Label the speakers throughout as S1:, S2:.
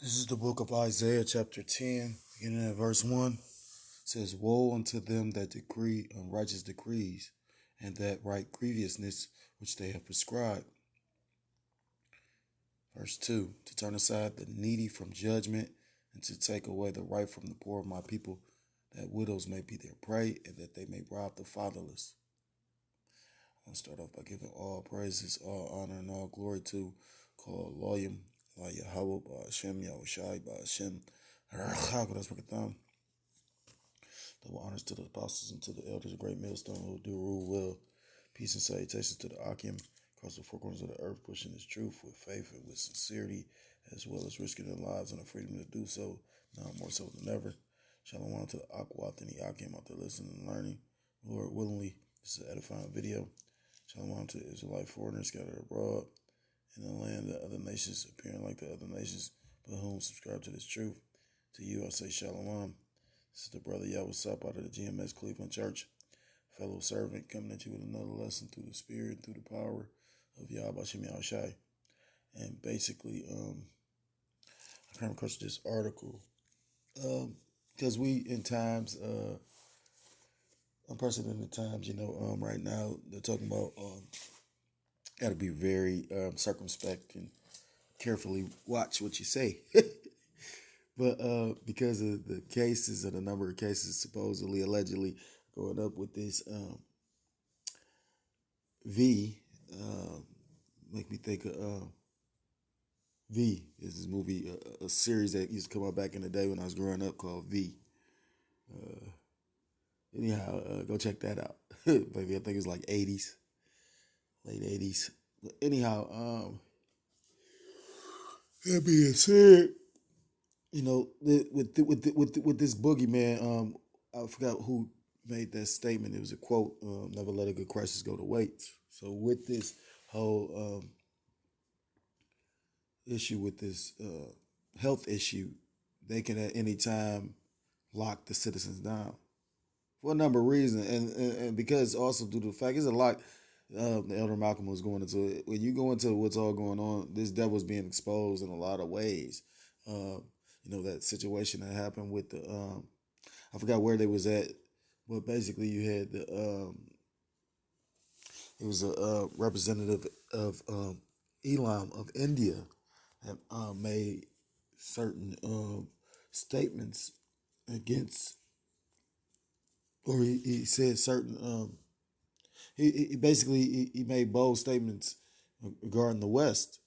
S1: This is the book of Isaiah, chapter 10, beginning at verse 1. It says, "Woe unto them that decree unrighteous decrees, and that write grievousness which they have prescribed." Verse 2, "To turn aside the needy from judgment, and to take away the right from the poor of my people, that widows may be their prey, and that they may rob the fatherless." I'm going to start off by giving all praises, all honor, and all glory to call Loyim, La Yahweh, Ba Hashem, Yahushai, Ba Hashem, double honors to the apostles and to the elders, a great millstone who do rule well. Peace and salutations to the Akim across the four corners of the earth, pushing his truth with faith and with sincerity, as well as risking their lives and the freedom to do so, now more so than ever. Shalom to the Akwat and the Akim out there listening and learning. Lord willingly, this is an edifying video. Shalom to Israelite foreigners scattered abroad in the land of other nations, appearing like the other nations, but whom subscribe to this truth. To you I say Shalom. This is the brother Yahweh Sap out of the GMS Cleveland Church, fellow servant, coming at you with another lesson through the spirit, through the power of Yahweh Hashem Yahushai. And basically, I came across this article because we in times, unprecedented times, right now they're talking about got to be very circumspect and carefully watch what you say. But because of the cases, or the number of cases supposedly, allegedly going up with this V, make me think of V. Is this movie, a series that used to come out back in the day when I was growing up called V. Anyhow, go check that out. Maybe I think it was like 80s, late 80s. But anyhow, that being said, with this boogeyman, I forgot who made that statement. It was a quote: "Never let a good crisis go to waste." So with this whole issue, with this health issue, they can at any time lock the citizens down for a number of reasons, and because also due to the fact there's a lot. The Elder Malcolm was going into it. When you go into what's all going on, this devil's being exposed in a lot of ways. That situation that happened with the I forgot where they was at, but basically you had it was a representative of Elam of India that made certain statements against, or he said certain he basically he made bold statements regarding the West,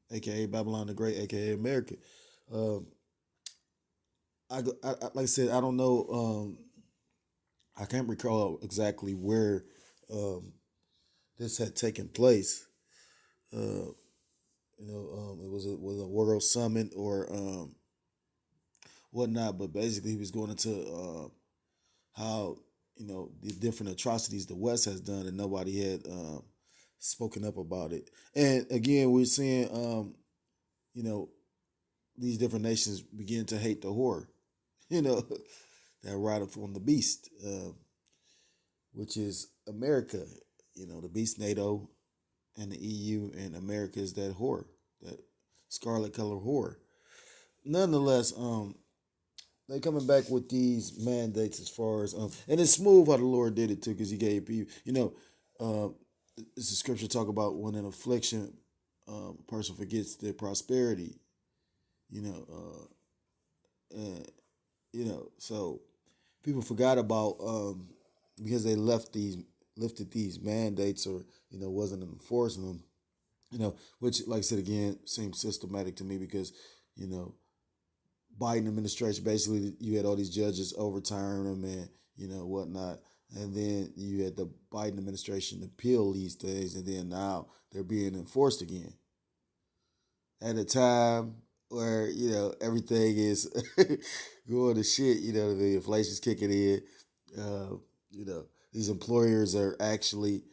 S1: aka Babylon the Great, aka America. Like I said, I don't know. I can't recall exactly where this had taken place. It was a world summit or whatnot, but basically he was going into how the different atrocities the West has done, and nobody had spoken up about it. And again, we're seeing these different nations begin to hate the whore, that ride up on the beast, which is America. The beast NATO and the EU, and America is that whore, that scarlet color whore. Nonetheless, they coming back with these mandates as far as and it's smooth how the Lord did it too, because He gave people. It's a scripture talk about when in affliction, a person forgets their prosperity. So people forgot about because they lifted these mandates, or wasn't enforcing them. Which, like I said again, seems systematic to me, because Biden administration, basically you had all these judges overturn them and whatnot, and then you had the Biden administration appeal these things, and then now they're being enforced again at a time where everything is going to shit. The inflation's kicking in. These employers are actually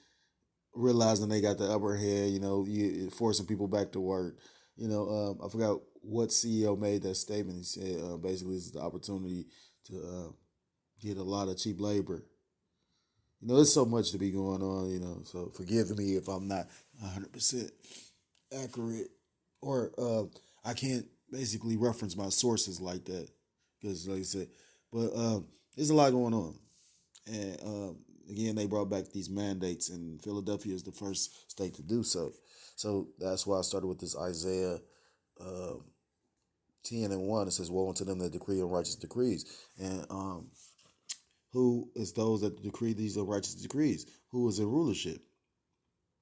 S1: realizing they got the upper hand. You forcing people back to work. I forgot what CEO made that statement. He said basically this is the opportunity to get a lot of cheap labor. There's so much to be going on. So forgive me if I'm not 100% accurate, or I can't basically reference my sources like that because, like I said, but there's a lot going on, and again, they brought back these mandates, and Philadelphia is the first state to do so. So that's why I started with this Isaiah uh, 10:1. It says, "Woe unto them that decree unrighteous decrees," and who is those that decree these unrighteous decrees? Who is in rulership?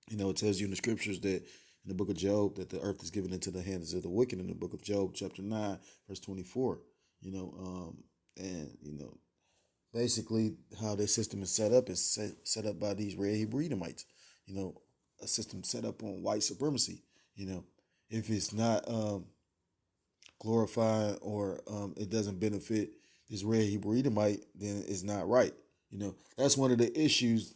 S1: It tells you in the scriptures that in the book of Job that the earth is given into the hands of the wicked in the book of Job, chapter 9, verse 24. And basically how their system is set up is set up by these red Hebrew Edomites. A system set up on white supremacy. If it's not glorifying or it doesn't benefit this red Hebrew Edomite, then it's not right. That's one of the issues.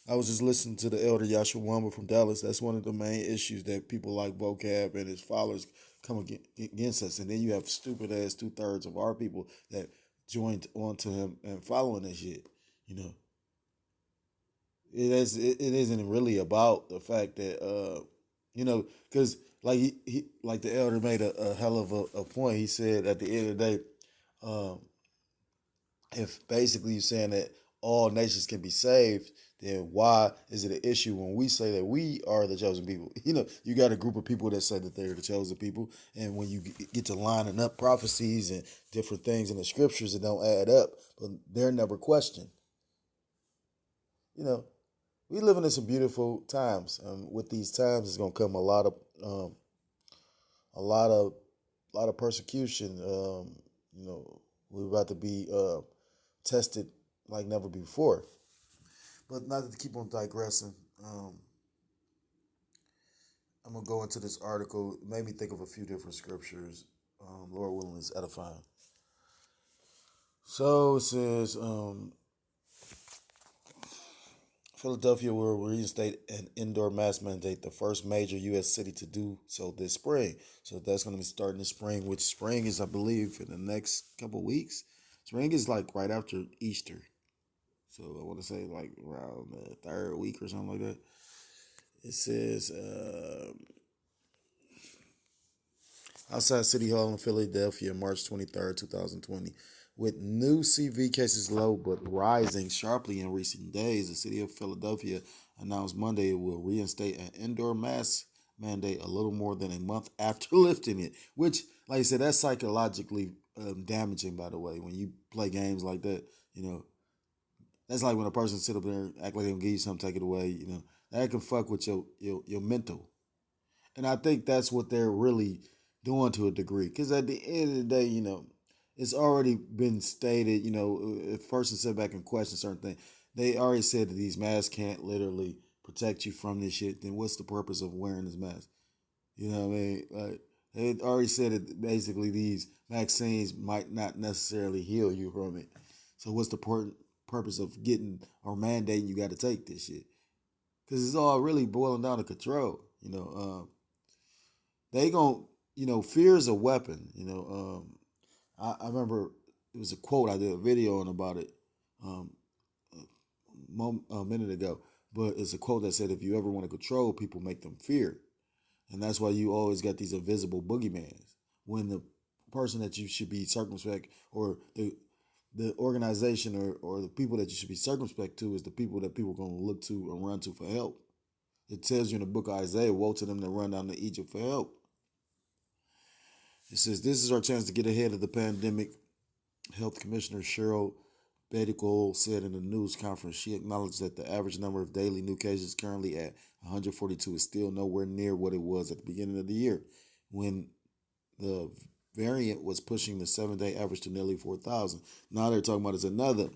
S1: I was just listening to the elder Yashua Wamba from Dallas. That's one of the main issues that people like Vocab and his followers come against us. And then you have stupid ass 2/3 of our people that joined onto him and following that shit. It isn't really about the fact that because like he like the elder made a hell of a point. He said at the end of the day, um, if basically you're saying that all nations can be saved, then why is it an issue when we say that we are the chosen people? You got a group of people that say that they're the chosen people, and when you get to lining up prophecies and different things in the scriptures, it don't add up, but they're never questioned. We living in some beautiful times. With these times, it's gonna come a lot of, persecution. We're about to be tested like never before. But not to keep on digressing, I'm gonna go into this article. It made me think of a few different scriptures. Lord willing, is edifying. So it says, Philadelphia will reinstate an indoor mask mandate, the first major U.S. city to do so this spring. So that's going to be starting this spring, which spring is, I believe, in the next couple weeks. Spring is like right after Easter. So I want to say like around the third week or something like that. It says outside City Hall in Philadelphia, March 23rd, 2020. With new CV cases low but rising sharply in recent days, the city of Philadelphia announced Monday it will reinstate an indoor mask mandate a little more than a month after lifting it, which, like I said, that's psychologically damaging, by the way. When you play games like that, that's like when a person sit up there and act like they're going to give you something, take it away, that can fuck with your mental. And I think that's what they're really doing to a degree. Because at the end of the day, it's already been stated, if a person sit back and question certain things, they already said that these masks can't literally protect you from this shit, then what's the purpose of wearing this mask? You know what I mean? Like, they already said that basically these vaccines might not necessarily heal you from it. So what's the purpose of getting or mandating you got to take this shit? Because it's all really boiling down to control. They gon' fear is a weapon. I remember it was a quote, I did a video on about it um, a minute ago, but it's a quote that said, if you ever want to control people, make them fear. And that's why you always got these invisible boogeymans. When the person that you should be circumspect, or the organization or the people that you should be circumspect to, is the people that people are going to look to and run to for help. It tells you in the book of Isaiah, woe to them that run down to Egypt for help. It says, this is our chance to get ahead of the pandemic. Health Commissioner Cheryl Bedicoe said in a news conference she acknowledged that the average number of daily new cases currently at 142 is still nowhere near what it was at the beginning of the year, when the variant was pushing the 7-day average to nearly 4,000. Now they're talking about it's another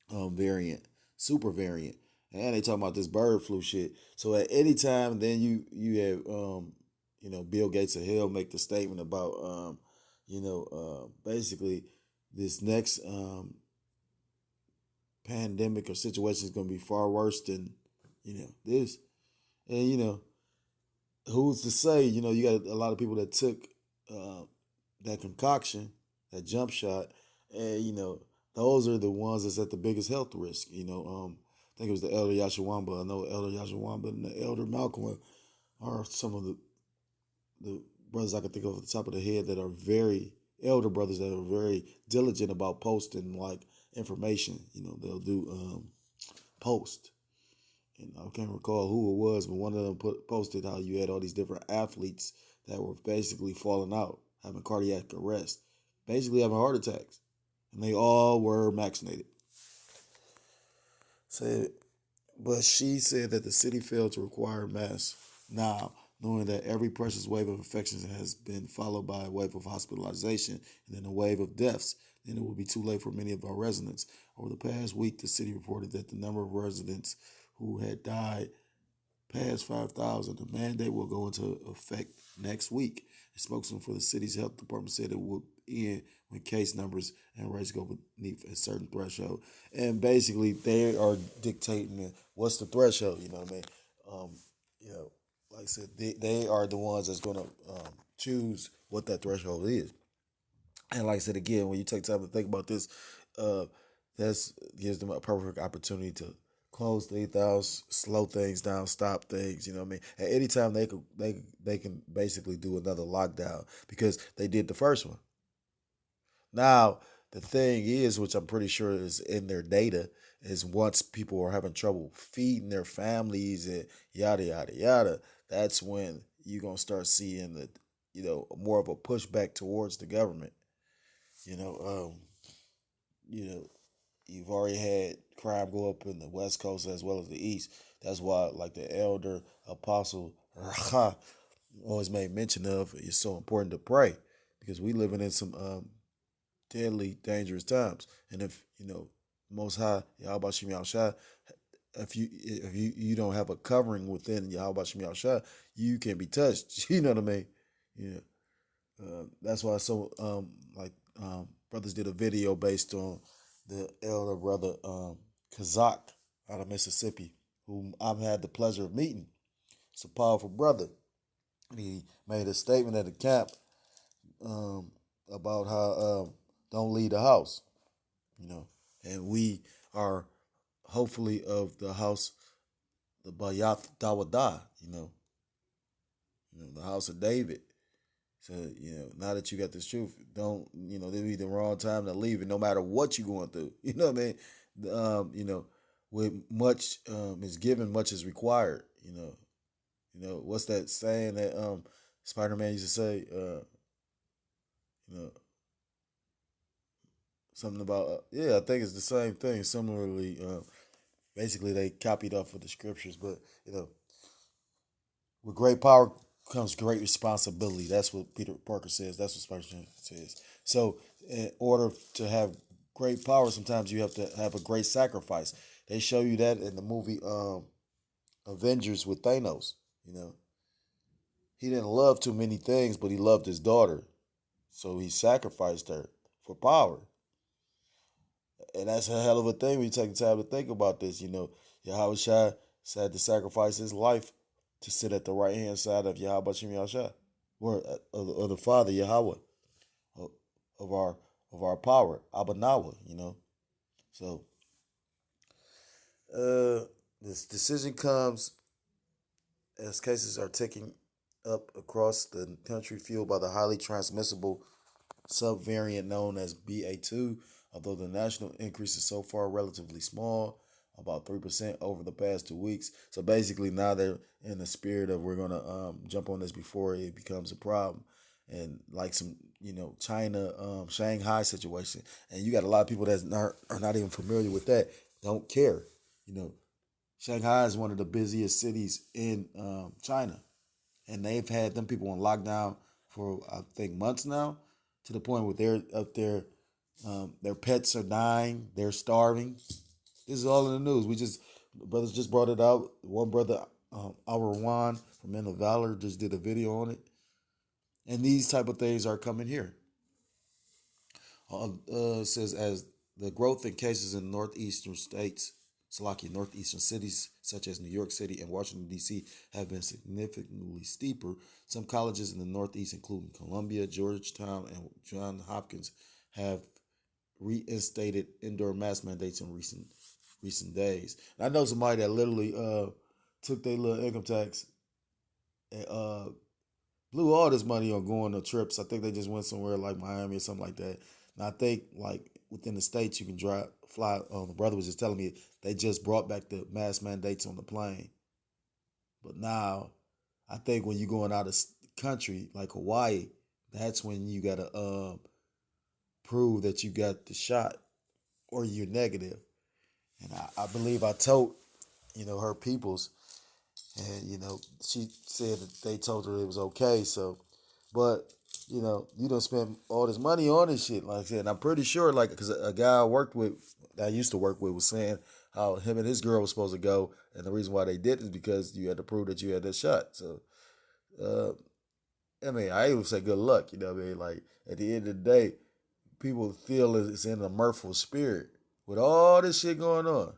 S1: variant, super variant, and they talking about this bird flu shit. So at any time, then you have Bill Gates of hell make the statement about basically this next pandemic or situation is going to be far worse than this, and who's to say? You got a lot of people that took that concoction, that jump shot, and those are the ones that's at the biggest health risk. I think it was the elder Yashawamba. I know Elder Yashawamba and the elder Malcolm are some of the brothers I can think of at the top of the head that are very elder brothers that are very diligent about posting like information. They'll do post. And I can't recall who it was, but one of them posted how you had all these different athletes that were basically falling out, having cardiac arrest, basically having heart attacks, and they all were vaccinated. Said, but she said that the city failed to require masks. Now, knowing that every precious wave of infections has been followed by a wave of hospitalization and then a wave of deaths, then it will be too late for many of our residents. Over the past week, the city reported that the number of residents who had died past 5,000. The mandate will go into effect next week. A spokesman for the city's health department said it would end when case numbers and rates go beneath a certain threshold. And basically, they are dictating what's the threshold. You know what I mean? Like I said, they are the ones that's going to choose what that threshold is. And like I said again, when you take time to think about this, that gives them a perfect opportunity to close things down, slow things down, stop things. You know what I mean? At any time they can basically do another lockdown because they did the first one. Now the thing is, which I'm pretty sure is in their data, is once people are having trouble feeding their families and yada yada yada, that's when you're gonna start seeing the more of a pushback towards the government. You know, you know, you've already had crime go up in the West Coast as well as the East. That's why, like the elder apostle always made mention of, it's so important to pray because we living in some deadly, dangerous times. And if Most High Yahweh Shem Yahushua, if you don't have a covering within Yahweh Shem Yahushua, you can be touched. You know what I mean? Yeah. That's why brothers did a video based on the elder brother Kazak out of Mississippi, whom I've had the pleasure of meeting. It's a powerful brother. And he made a statement at the camp about how don't leave the house, and we are hopefully of the house, the Bayat Dawada, the house of David. So, now that you got this truth, don't, there'll be the wrong time to leave it, no matter what you're going through. You know what I mean? With much is given, much is required. What's that saying that Spider-Man used to say? Something about, I think it's the same thing. Similarly, basically they copied off of the scriptures, but, with great power comes great responsibility. That's what Peter Parker says. That's what Spider-Man says. So, in order to have great power, sometimes you have to have a great sacrifice. They show you that in the movie Avengers with Thanos. He didn't love too many things, but he loved his daughter, so he sacrificed her for power. And that's a hell of a thing when you take the time to think about this. Yahweh Shai had to sacrifice his life to sit at the right hand side of Yahweh Shem Yahushua, or of the Father Yahweh, of our power, Abba Nawa. So this decision comes as cases are ticking up across the country, fueled by the highly transmissible subvariant known as BA2. Although the national increase is so far relatively small, about 3% over the past 2 weeks. So basically now they're in the spirit of, we're going to jump on this before it becomes a problem. And like some, China, Shanghai situation. And you got a lot of people that are not even familiar with that, don't care. Shanghai is one of the busiest cities in China. And they've had them people on lockdown for, I think, months now, to the point where they're up there, their pets are dying, they're starving. This is all in the news. Brothers just brought it out. One brother, our Juan from Men of Valor, just did a video on it. And these type of things are coming here. It says, as the growth in cases in northeastern states, northeastern cities such as New York City and Washington, D.C. have been significantly steeper. Some colleges in the Northeast, including Columbia, Georgetown, and Johns Hopkins, have reinstated indoor mask mandates in recent days. And I know somebody that literally took their little income tax and blew all this money on going on trips. I think they just went somewhere like Miami or something like that. And I think like within the states you can fly. The brother was just telling me they just brought back the mask mandates on the plane. But now, I think when you're going out of country like Hawaii, that's when you gotta prove that you got the shot or you're negative. And I believe I told her peoples, and she said that they told her it was okay. So, but you don't spend all this money on this shit. Like I said, and I'm pretty sure, like, because a guy I used to work with, was saying how him and his girl was supposed to go, and the reason why they did is because you had to prove that you had that shot. So, uh, I mean, I even say good luck. You know what I mean? Like at the end of the day, people feel it's in a mirthful spirit with all this shit going on.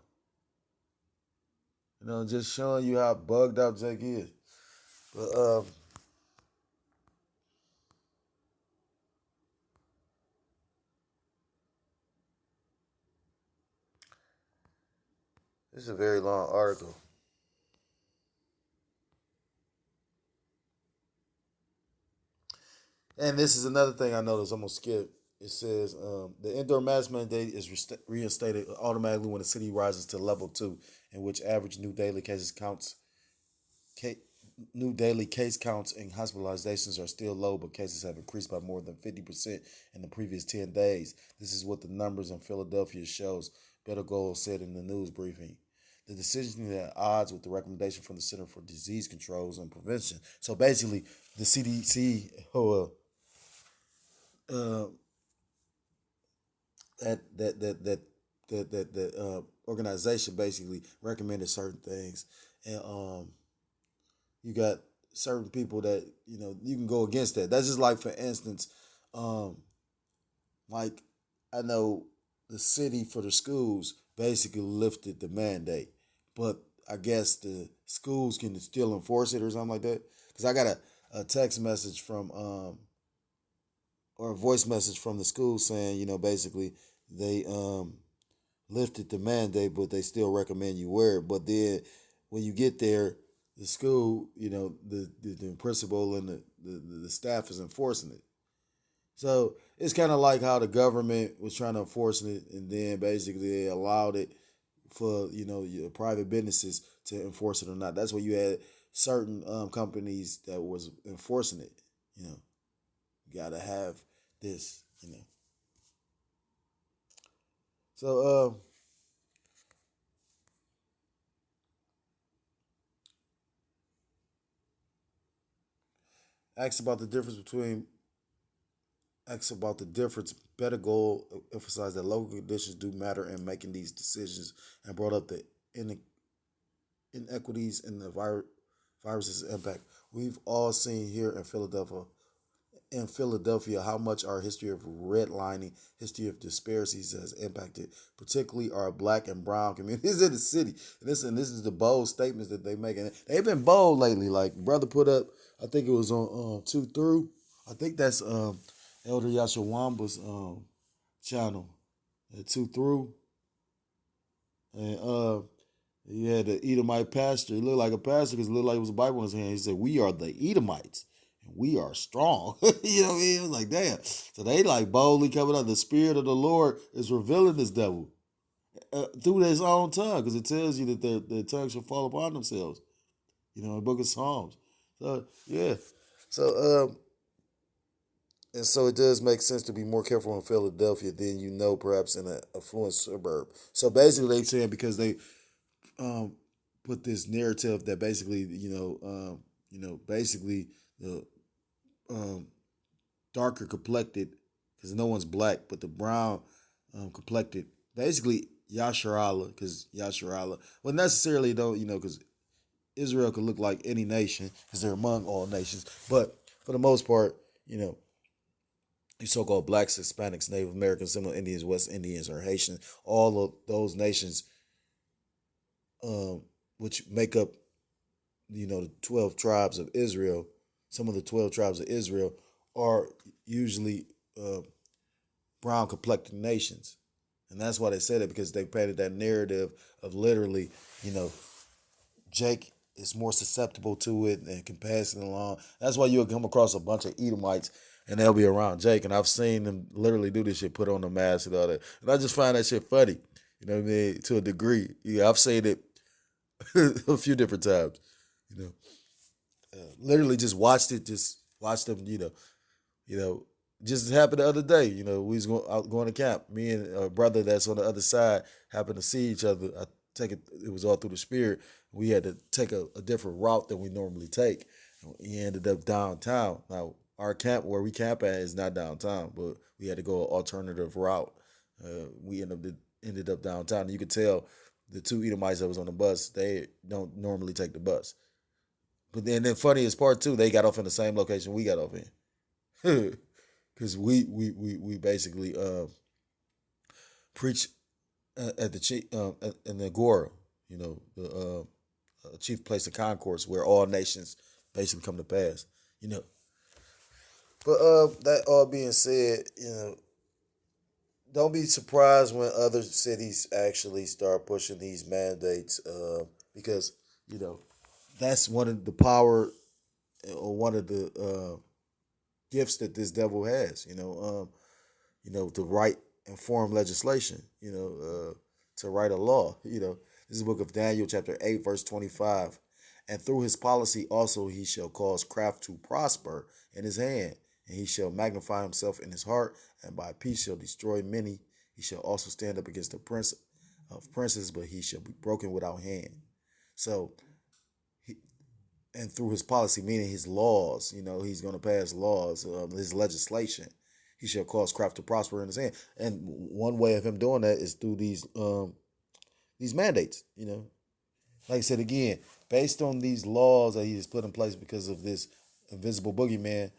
S1: Just showing you how bugged out Jake is. But this is a very long article. And this is another thing I noticed. I'm gonna skip. It says the indoor mask mandate is reinstated automatically when the city rises to level 2, in which average ca- new daily case counts and hospitalizations are still low, but cases have increased by more than 50% in the previous 10 days. This is what the numbers in Philadelphia shows, Better Goal said in the news briefing. The decision is at odds with the recommendation from the Center for Disease Controls and Prevention. So basically, the CDC, uh, that organization basically recommended certain things, and you got certain people that you can go against that. That's just like, for instance, um, like I know the city for the schools basically lifted the mandate, but I guess the schools can still enforce it or something like that. Because I got a text message from or a voice message from the school saying basically they lifted the mandate, but they still recommend you wear it. But then when you get there, the school, the principal and the staff is enforcing it. So it's kind of like how the government was trying to enforce it, and then basically they allowed it for your private businesses to enforce it or not. That's where you had certain companies that was enforcing it. You gotta have this. So asked about the difference between Asks about the difference. Better Goal emphasized that local conditions do matter in making these decisions, and brought up the inequities in the virus's impact. We've all seen here in Philadelphia how much our history of redlining, history of disparities has impacted, particularly our black and brown communities in the city. And this is the bold statements that they make. And they've been bold lately. Like brother put up, I think it was on Two Through. I think that's Elder Yashawamba's channel at Two Through. And he had the Edomite pastor. He looked like a pastor because it looked like it was a Bible in his hand. He said, "We are the Edomites, and we are strong." You know what I mean? It was like, damn. So they like boldly coming out. The Spirit of the Lord is revealing this devil through his own tongue, because it tells you that their tongue shall fall upon themselves. In the book of Psalms. So, yeah. So, and so it does make sense to be more careful in Philadelphia than perhaps in an affluent suburb. So basically, they're saying because they um, put this narrative that basically, basically the um, darker complected, because no one's black, but the brown complected, basically Yasharala, because Yasharala, well, necessarily don't, because Israel could look like any nation, because they're among all nations, but for the most part, you so-called blacks, Hispanics, Native Americans, Seminole Indians, West Indians, or Haitians, all of those nations, um, which make up the 12 tribes of Israel. Some of the 12 tribes of Israel are usually brown complected nations. And that's why they said it, because they painted that narrative of literally, you know, Jake is more susceptible to it and can pass it along. That's why you'll come across a bunch of Edomites and they'll be around Jake. And I've seen them literally do this shit, put on the mask and all that. And I just find that shit funny. You know what I mean? To a degree. Yeah, I've seen it a few different times. You know, literally just watched it, just watched them, you know, just happened the other day. We was going to camp. Me and a brother that's on the other side happened to see each other. I take it. It was all through the spirit. We had to take a different route than we normally take. He ended up downtown. Now our camp where we camp at is not downtown, but we had to go an alternative route. We ended up downtown. And you could tell the two Edomites that was on the bus. They don't normally take the bus. But then funniest part too, they got off in the same location we got off in. Because we basically preach at the chief in the Agora, the chief place of concourse where all nations basically come to pass, But that all being said, don't be surprised when other cities actually start pushing these mandates, because you know that's one of the power or one of the gifts that this devil has. To write and form legislation. To write a law. This is the book of Daniel, chapter 8, verse 25. And through his policy also he shall cause craft to prosper in his hand, and he shall magnify himself in his heart, and by peace shall destroy many. He shall also stand up against the prince of princes, but he shall be broken without hand. So, and through his policy, meaning his laws, he's going to pass laws, his legislation. He shall cause craft to prosper in his hand. And one way of him doing that is through these mandates, Like I said again, based on these laws that he has put in place because of this invisible boogeyman,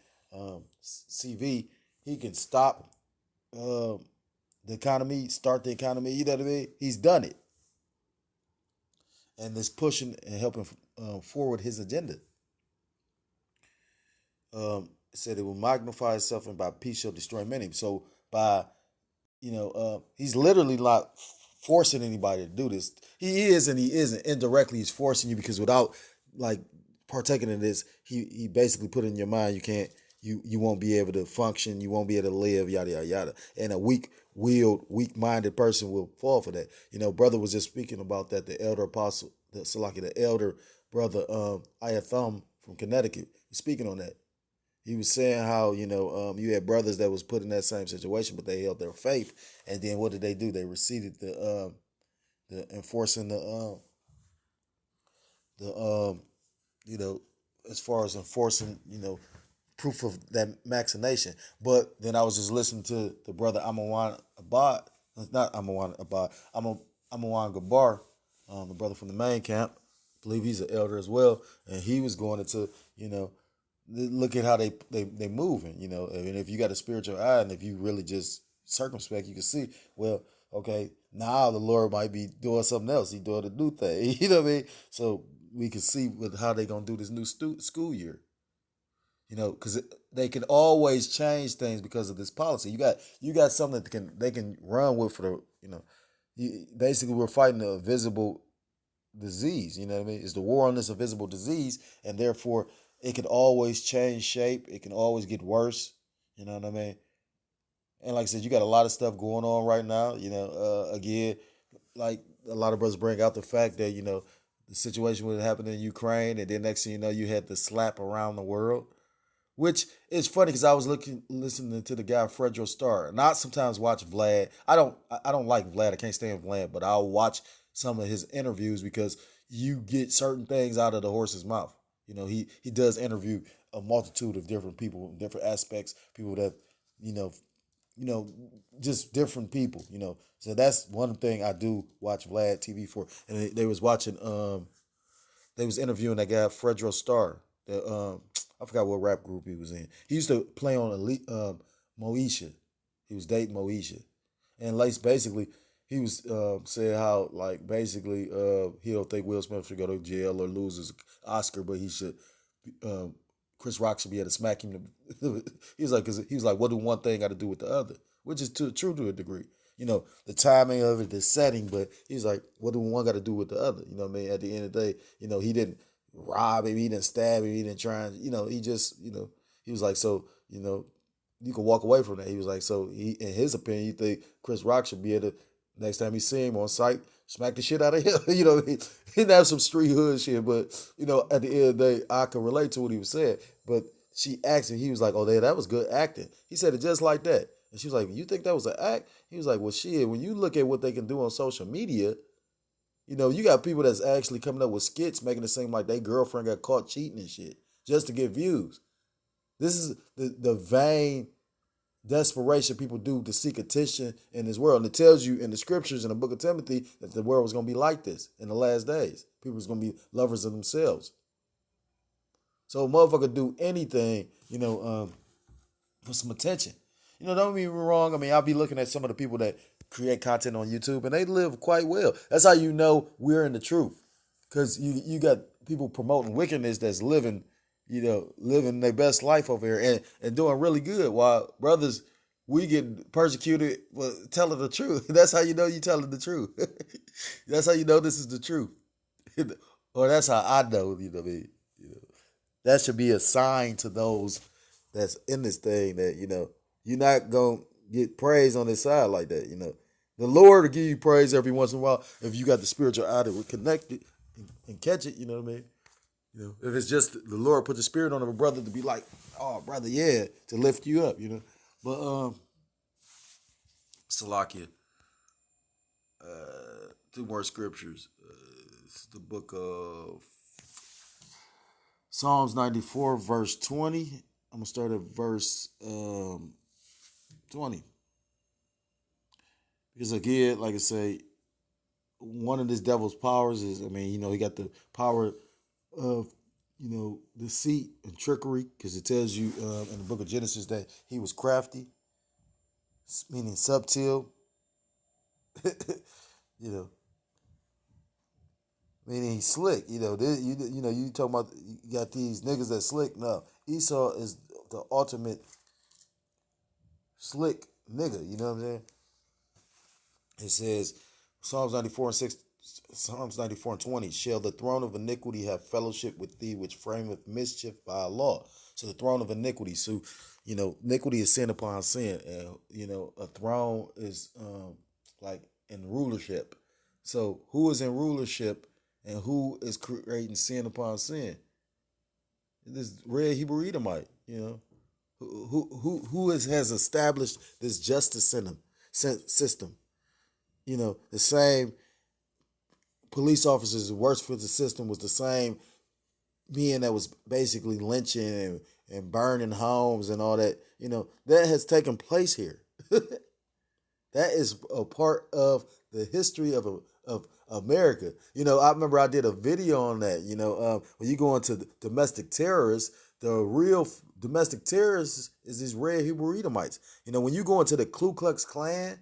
S1: CV, he can stop the economy, start the economy. You know what I mean? He's done it, and is pushing and helping forward his agenda. It said it will magnify itself, and by peace shall destroy many. So by he's literally not forcing anybody to do this. He is and he isn't. Indirectly, he's forcing you because without like partaking in this, he basically put in your mind you can't. You won't be able to function. You won't be able to live. Yada yada yada. And a weak-willed, weak-minded person will fall for that. Brother was just speaking about that. The elder apostle, the elder brother, Ayatham from Connecticut, was speaking on that. He was saying how you had brothers that was put in that same situation, but they held their faith. And then what did they do? They receded the enforcing as far as enforcing proof of that vaccination. But then I was just listening to the brother Amawan Abad, not Amawan Abad, Amawan Gabar, the brother from the main camp. I believe he's an elder as well, and he was going into look at how they moving. And if you got a spiritual eye, and if you really just circumspect, you can see. Well, okay, now the Lord might be doing something else. He doing a new thing. You know what I mean? So we can see with how they gonna do this new school year. Because they can always change things because of this policy. You got something that they can run with for basically we're fighting a visible disease. You know what I mean? It's the war on this invisible disease, and therefore it can always change shape. It can always get worse. You know what I mean? And like I said, you got a lot of stuff going on right now. Again, like a lot of brothers bring out the fact that the situation would happen in Ukraine, and then next thing you know, you had the slap around the world. Which is funny because I was listening to the guy Fredro Starr, and I sometimes watch Vlad. I don't like Vlad. I can't stand Vlad, but I'll watch some of his interviews because you get certain things out of the horse's mouth. He does interview a multitude of different people, different aspects, people that just different people. So that's one thing I do watch Vlad TV for. And they was watching they was interviewing that guy Fredro Starr. I forgot what rap group he was in. He used to play on Moesha. He was dating Moesha, and like basically he was saying how like basically he don't think Will Smith should go to jail or lose his Oscar, but he should. Chris Rock should be able to smack him. He was like, what do one thing got to do with the other? Which is true to a degree. The timing of it, the setting, but he's like, what do one got to do with the other? You know what I mean? At the end of the day, he didn't. rob him, he didn't stab him, he didn't try and, he just, he was like, so, you can walk away from that. He was like, so he, in his opinion, he think Chris Rock should be able to, next time he see him on site, smack the shit out of him. He didn't have some street hood shit, but, at the end of the day, I can relate to what he was saying. But she asked him, he was like, oh, that was good acting. He said it just like that. And she was like, you think that was an act? He was like, well, shit, when you look at what they can do on social media, you got people that's actually coming up with skits making it seem like their girlfriend got caught cheating and shit just to get views. This is the vain desperation people do to seek attention in this world. And it tells you in the scriptures in the book of Timothy that the world was going to be like this in the last days. People was going to be lovers of themselves. So a motherfucker do anything, for some attention. Don't get me wrong. I mean, I'll be looking at some of the people that create content on YouTube and they live quite well. That's how you know we're in the truth. Because you got people promoting wickedness that's living their best life over here and doing really good, while brothers, we get persecuted for telling the truth. That's how you know you telling the truth. That's how you know this is the truth. Or that's how I know, what I mean? That should be a sign to those that's in this thing that, you're not going to get praise on this side like that, The Lord will give you praise every once in a while if you got the spiritual eye that will connect it and catch it, you know what I mean? If it's just the Lord put the spirit on of a brother to be like, oh, brother, yeah, to lift you up, But, Salakia, two more scriptures. It's the book of Psalms 94, verse 20. I'm going to start at verse 20. Because again, like I say, one of this devil's powers is, he got the power of, deceit and trickery, because it tells you in the book of Genesis that he was crafty, meaning subtle, meaning he's slick. You talking about you got these niggas that slick. No, Esau is the ultimate slick nigga. You know what I'm saying? It says Psalms 94 and 6. Psalms 94 and 20, shall the throne of iniquity have fellowship with thee, which frameth mischief by law? So the throne of iniquity. So, iniquity is sin upon sin. And, a throne is like in rulership. So who is in rulership and who is creating sin upon sin? This red Hebrew Edomite, who has established this justice system? The same police officers who worked for the system was the same being that was basically lynching and burning homes and all that. That has taken place here. That is a part of the history of America. I remember I did a video on that. When you go into domestic terrorists, the real domestic terrorists is these red Hebrew Edomites. When you go into the Ku Klux Klan,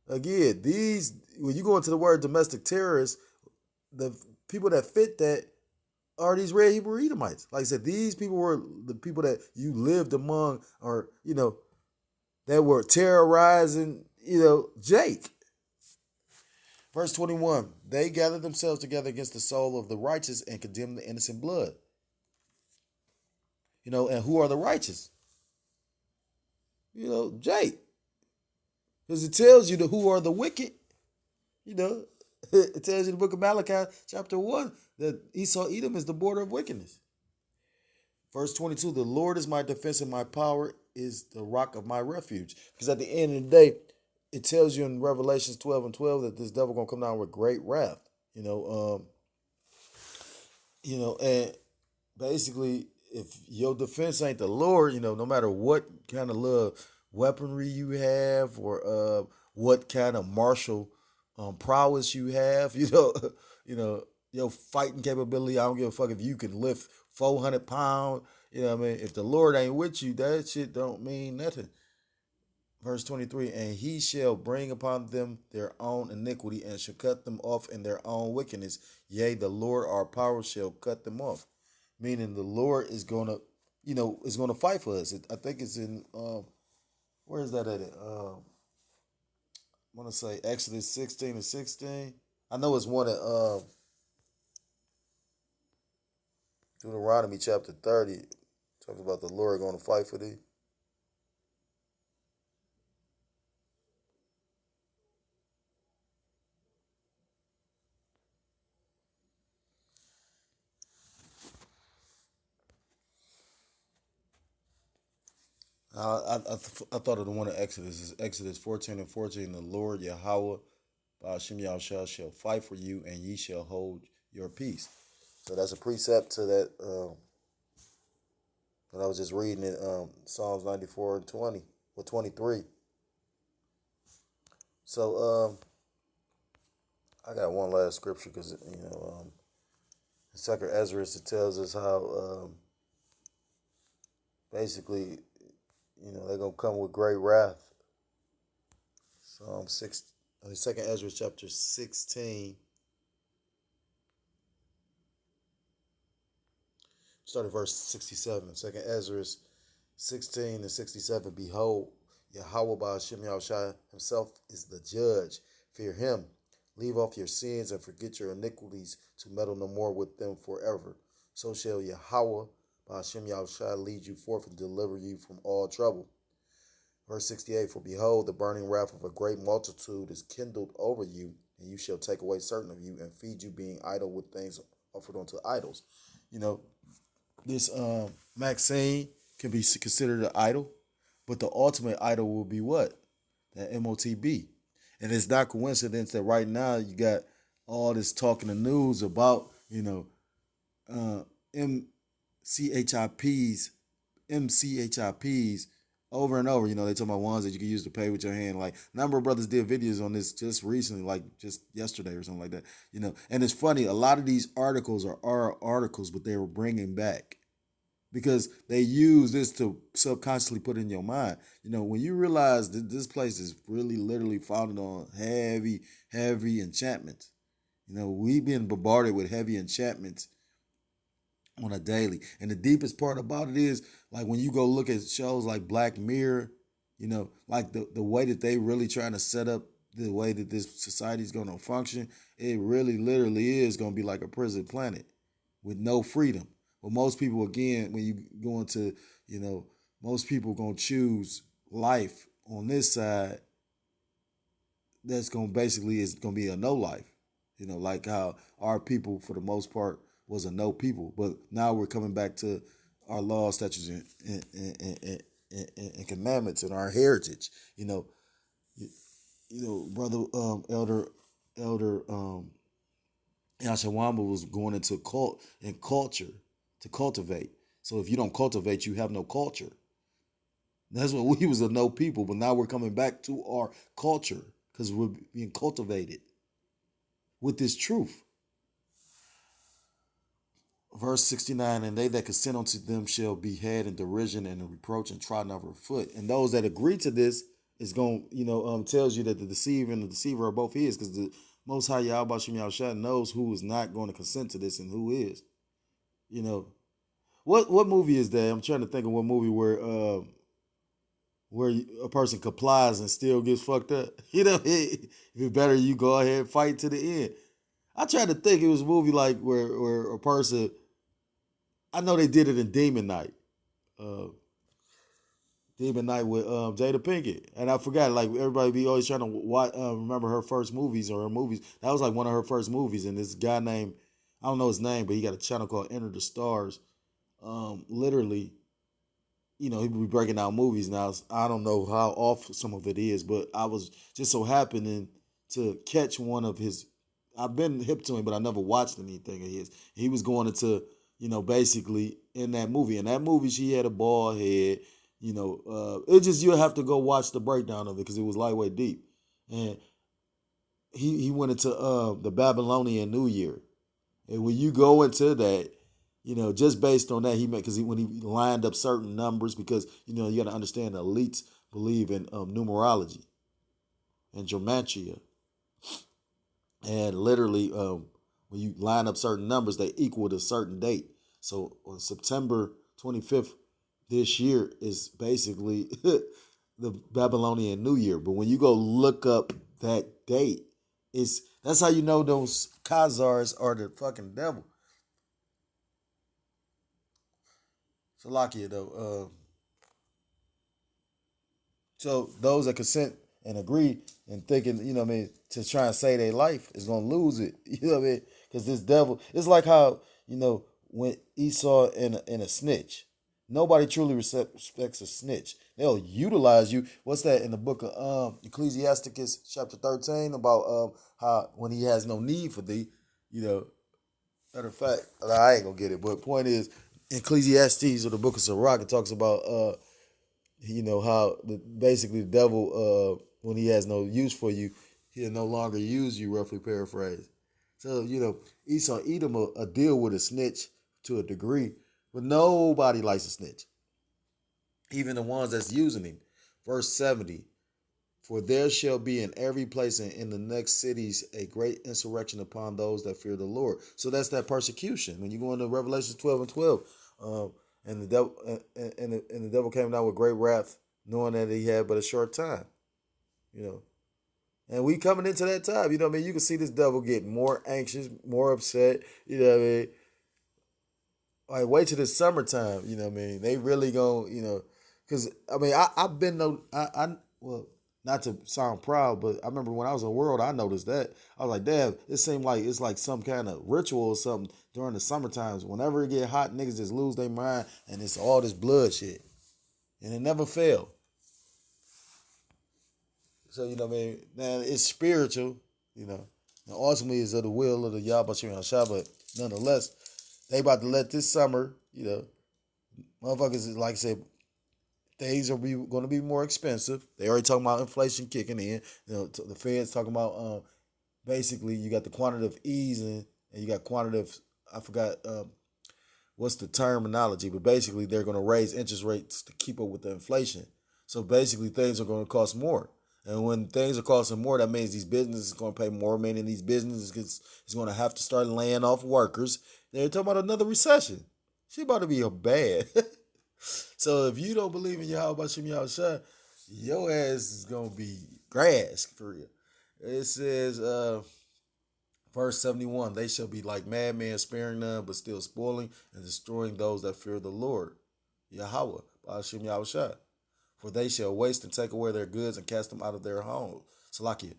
S1: again, when you go into the word domestic terrorists, the people that fit that are these red Hebrew Edomites. Like I said, these people were the people that you lived among, or, that were terrorizing, Jake. Verse 21, they gathered themselves together against the soul of the righteous and condemned the innocent blood. And who are the righteous? Jake. Because it tells you who are the wicked. It tells you in the book of Malachi, chapter 1, that Esau Edom is the border of wickedness. Verse 22, the Lord is my defense and my power is the rock of my refuge. Because at the end of the day, it tells you in Revelations 12 and 12 that this devil going to come down with great wrath. And basically, if your defense ain't the Lord, no matter what kind of little weaponry you have or what kind of martial prowess you have, your fighting capability, I don't give a fuck if you can lift 400 pounds, if the Lord ain't with you, that shit don't mean nothing. Verse 23, and he shall bring upon them their own iniquity and shall cut them off in their own wickedness. Yea, the Lord our power shall cut them off. Meaning the Lord is going to, is going to fight for us. I think it's in, where is that at? I want to say Exodus 16 and 16. I know it's one that, Deuteronomy chapter 30 talks about the Lord going to fight for thee. I thought of the one in Exodus. It's Exodus 14 and 14. The Lord Yahweh Hashem Yahushua shall fight for you, and ye shall hold your peace. So that's a precept to that I was just reading in Psalms 94 and 20 or 23. So I got one last scripture because in Second Ezra it tells us how basically they're gonna come with great wrath. Psalm 6, Second Ezra chapter 16. Start at verse 67. Second Ezra 16 and 67. Behold, Yahweh Ba'ashem Yahushua himself is the judge. Fear him. Leave off your sins and forget your iniquities to meddle no more with them forever. So shall Yahweh Ba'ashem Yahushua lead you forth and deliver you from all trouble. Verse 68. For behold, the burning wrath of a great multitude is kindled over you, and you shall take away certain of you and feed you, being idle with things offered unto idols. This Maxine can be considered an idol, but the ultimate idol will be what? That MOTB. And it's not coincidence that right now you got all this talk in the news about, MCHIPs, MCHIPs over and over. They talking about ones that you can use to pay with your hand. Like, a number of brothers did videos on this just recently, like just yesterday or something like that. And it's funny, a lot of these articles are our articles, but they were bringing back because they use this to subconsciously put in your mind. When you realize that this place is really literally founded on heavy, heavy enchantments. We've been bombarded with heavy enchantments on a daily. And the deepest part about it is, like, when you go look at shows like Black Mirror, like the way that they really trying to set up the way that this society is going to function, it really literally is going to be like a prison planet with no freedom. But most people, again, when you go into, most people going to choose life on this side. That's going to basically is going to be a no life. Like how our people, for the most part, was a no people. But now we're coming back to our laws, statutes, and commandments and our heritage. Brother Elder Yashawamba was going into cult and culture to cultivate. So if you don't cultivate, you have no culture. That's what we was a no people, but now we're coming back to our culture because we're being cultivated with this truth. Verse 69, and they that consent unto them shall be had in derision and in reproach and trodden under foot. And those that agree to this is going, tells you that the deceiver and the deceiver are both his, because the Most High Yahweh Shem Yahushua knows who is not going to consent to this and who is. What movie is that? I'm trying to think of what movie where a person complies and still gets fucked up. If it's better, you go ahead and fight to the end. I tried to think it was a movie like where a person, I know they did it in Demon Night. Demon Night with Jada Pinkett. And I forgot, like, everybody be always trying to remember her first movies or her movies. That was like one of her first movies. And this guy named, I don't know his name, but he got a channel called Enter the Stars. Literally, he be breaking out movies now. I don't know how off some of it is, but I was just so happening to catch one of his. I've been hip to him, but I never watched anything of his. He was going into, basically in that movie. In that movie, she had a bald head. It just, you'll have to go watch the breakdown of it because it was lightweight deep. And he went into the Babylonian New Year. And when you go into that, just based on that, when he lined up certain numbers, because, you got to understand the elites believe in numerology and gematria. And literally, when you line up certain numbers, they equal to a certain date. So on September 25th this year is basically the Babylonian New Year. But when you go look up that date, that's how you know those Khazars are the fucking devil. Salakia though. So those that consent and agree and thinking, you know what I mean, to try and save their life is gonna lose it. You know what I mean? Because this devil, it's like how, you know, when Esau and a snitch. Nobody truly respects a snitch. They'll utilize you. What's that in the book of Ecclesiasticus chapter 13 about how when he has no need for thee, you know, matter of fact, I ain't gonna get it, but point is Ecclesiastes or the book of Sirach, it talks about you know how basically the devil when he has no use for you, he'll no longer use you, roughly paraphrase. So you know Esau Edom a deal with a snitch to a degree, but nobody likes a snitch, even the ones that's using him. Verse 70, for there shall be in every place and in the next cities a great insurrection upon those that fear the Lord. So that's that persecution. When you go into Revelation 12 and 12, and the devil and the devil came down with great wrath, knowing that he had but a short time. You know, and we coming into that time. You know what I mean? You can see this devil getting more anxious, more upset. You know what I mean? Like wait till the summertime. You know what I mean? They really gonna because I mean I've been no I well not to sound proud, but I remember when I was in the world, I noticed that. I was like, damn, it seemed like it's like some kind of ritual or something during the summer times. Whenever it get hot, niggas just lose their mind and it's all this blood shit. And it never failed. So, you know what I mean? Now, it's spiritual, you know. And ultimately, it's of the will of the Yahweh Shah, but nonetheless, they about to let this summer, you know, motherfuckers, like I said, things are going to be more expensive. They already talking about inflation kicking in. You know, the Fed's talking about basically you got the quantitative easing and you got quantitative. I forgot what's the terminology, but basically they're going to raise interest rates to keep up with the inflation. So basically things are going to cost more. And when things are costing more, that means these businesses are going to pay more. Meaning these businesses is going to have to start laying off workers. They're talking about another recession. She about to be a bad. So if you don't believe in Yahweh Shem Yahushua, your ass is gonna be grass for real. It says, verse 71, they shall be like madmen, sparing none, but still spoiling and destroying those that fear the Lord. Yahweh, Shem Yahushua. For they shall waste and take away their goods and cast them out of their homes. Salakia.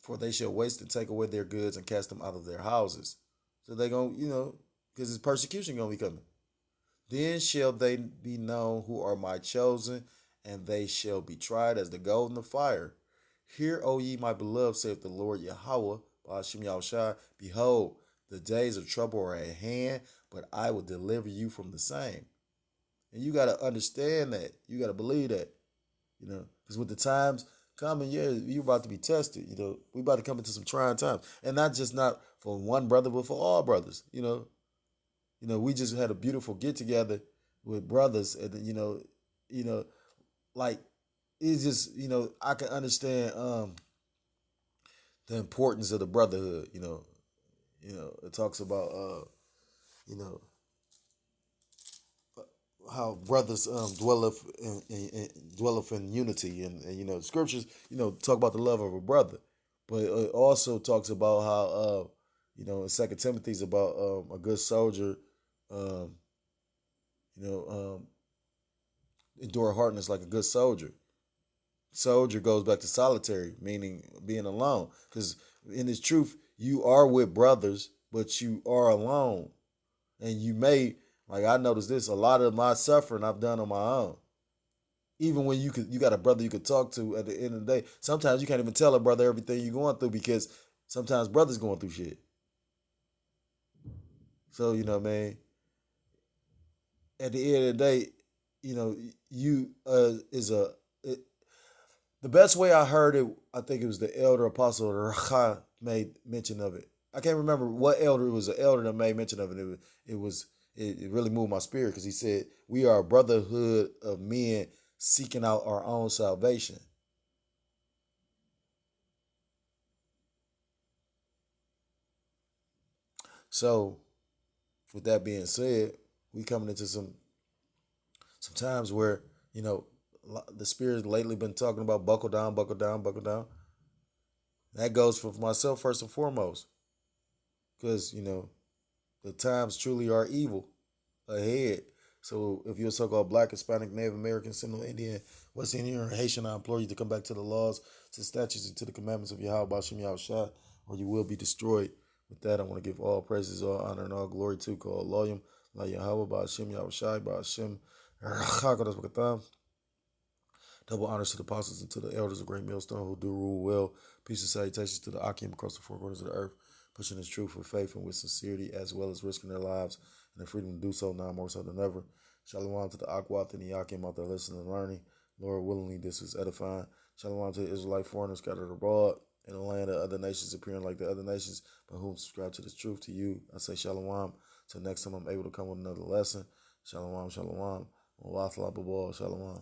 S1: For they shall waste and take away their goods and cast them out of their houses. So they gonna, because it's persecution gonna be coming. Then shall they be known who are my chosen, and they shall be tried as the gold in the fire. Hear, O ye my beloved, saith the Lord Yahweh, Ba'ashem Yahushua, behold, the days of trouble are at hand, but I will deliver you from the same. And you got to understand that. You got to believe that, because with the times coming, yeah, you're about to be tested. We about to come into some trying times. And not for one brother, but for all brothers, we just had a beautiful get together with brothers, and like it's just I can understand the importance of the brotherhood. It talks about how brothers dwelleth in unity, and the scriptures talk about the love of a brother, but it also talks about how in Second Timothy's about a good soldier. Um, endure hardness like a good soldier. Soldier goes back to solitary, meaning being alone. Because in this truth, you are with brothers, but you are alone. And you may, like I noticed this, a lot of my suffering I've done on my own. Even when you got a brother you could talk to at the end of the day. Sometimes you can't even tell a brother everything you're going through because sometimes brothers going through shit. So, what I mean? At the end of the day, you the best way I heard it, I think it was the elder apostle Racha made mention of it. I can't remember what elder it was. An elder that made mention of it. It really moved my spirit because he said we are a brotherhood of men seeking out our own salvation. So, with that being said, we coming into some times where the spirit lately been talking about buckle down, buckle down, buckle down. That goes for myself first and foremost, because the times truly are evil ahead. So if you're a so-called Black, Hispanic, Native American, Seminole Indian, West Indian, or Haitian, I implore you to come back to the laws, to the statutes, and to the commandments of Yahweh Bashim Yahushua, or you will be destroyed. With that, I want to give all praises, all honor, and all glory to call Loyum, La Yahweh Bashim Yahushua, Bashim Rachakadas Bakatam. Double honors to the apostles and to the elders of Great Millstone who do rule well. Peace and salutations to the Akim across the four corners of the earth, pushing his truth with faith and with sincerity, as well as risking their lives and the freedom to do so now more so than ever. Shalom to the Akwat and the Yakim out there listening and learning. Lord, willingly this is edifying. Shalom to the Israelite foreigners scattered abroad in the land of other nations, appearing like the other nations, but whom subscribe to this truth. To you, I say shalom. Till next time I'm able to come with another lesson. Shalom, shalom. Shalom.